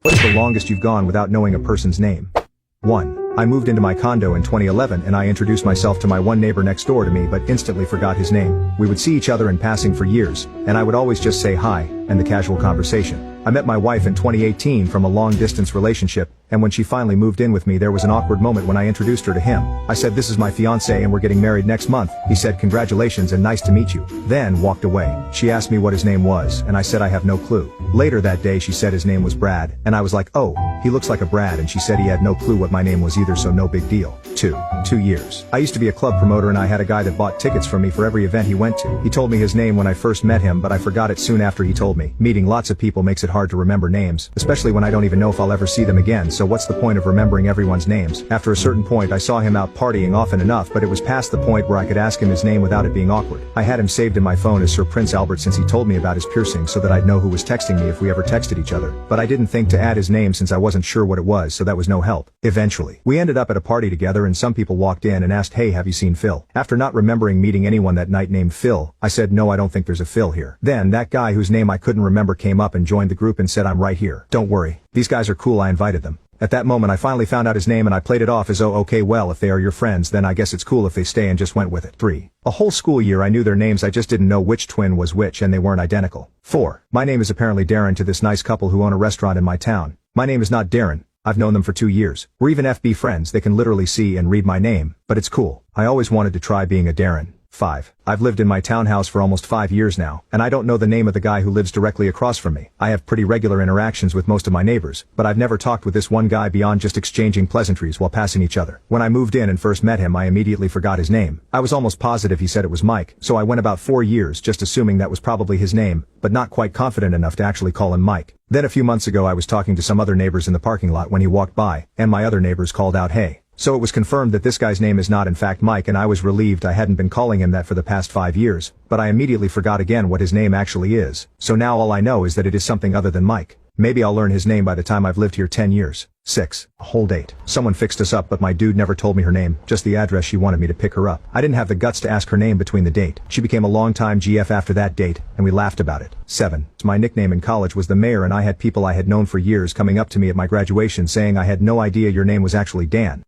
What is the longest you've gone without knowing a person's name? 1. I moved into my condo in 2011 and I introduced myself to my one neighbor next door to me but instantly forgot his name. We would see each other in passing for years, and I would always just say hi, and the casual conversation. I met my wife in 2018 from a long-distance relationship, and when she finally moved in with me there was an awkward moment when I introduced her to him. I said, "This is my fiancé and we're getting married next month." He said, "Congratulations and nice to meet you," then walked away. She asked me what his name was, and I said I have no clue. Later that day she said his name was Brad, and I was like, "Oh, he looks like a Brad," and she said he had no clue what my name was either, so no big deal. 2 years. I used to be a club promoter and I had a guy that bought tickets for me for every event he went to. He told me his name when I first met him, but I forgot it soon after he told me. Meeting lots of people makes it hard to remember names, especially when I don't even know if I'll ever see them again, so what's the point of remembering everyone's names? After a certain point I saw him out partying often enough, but it was past the point where I could ask him his name without it being awkward. I had him saved in my phone as Sir Prince Albert since he told me about his piercing so that I'd know who was texting me if we ever texted each other, but I didn't think to add his name since I wasn't sure what it was, so that was no help. Eventually, we ended up at a party together and some people walked in and asked, "Hey, have you seen Phil?" After not remembering meeting anyone that night named Phil, I said, "No, I don't think there's a Phil here." Then that guy whose name I couldn't remember came up and joined the group and said, "I'm right here. Don't worry. These guys are cool, I invited them." At that moment I finally found out his name and I played it off as, "Oh, okay, well, if they are your friends then I guess it's cool if they stay," and just went with it. 3. A whole school year I knew their names, I just didn't know which twin was which and they weren't identical. 4. My name is apparently Darren to this nice couple who own a restaurant in my town. My name is not Darren. I've known them for 2 years. We're even FB friends, they can literally see and read my name, but it's cool. I always wanted to try being a Darren. 5. I've lived in my townhouse for almost 5 years now, and I don't know the name of the guy who lives directly across from me. I have pretty regular interactions with most of my neighbors, but I've never talked with this one guy beyond just exchanging pleasantries while passing each other. When I moved in and first met him I immediately forgot his name. I was almost positive he said it was Mike, so I went about 4 years just assuming that was probably his name, but not quite confident enough to actually call him Mike. Then a few months ago I was talking to some other neighbors in the parking lot when he walked by, and my other neighbors called out, "Hey." So it was confirmed that this guy's name is not in fact Mike, and I was relieved I hadn't been calling him that for the past 5 years, but I immediately forgot again what his name actually is. So now all I know is that it is something other than Mike. Maybe I'll learn his name by the time I've lived here 10 years. 6. A whole date. Someone fixed us up but my dude never told me her name, just the address she wanted me to pick her up. I didn't have the guts to ask her name between the date. She became a longtime GF after that date, and we laughed about it. 7. My nickname in college was the Mayor, and I had people I had known for years coming up to me at my graduation saying, "I had no idea your name was actually Dan."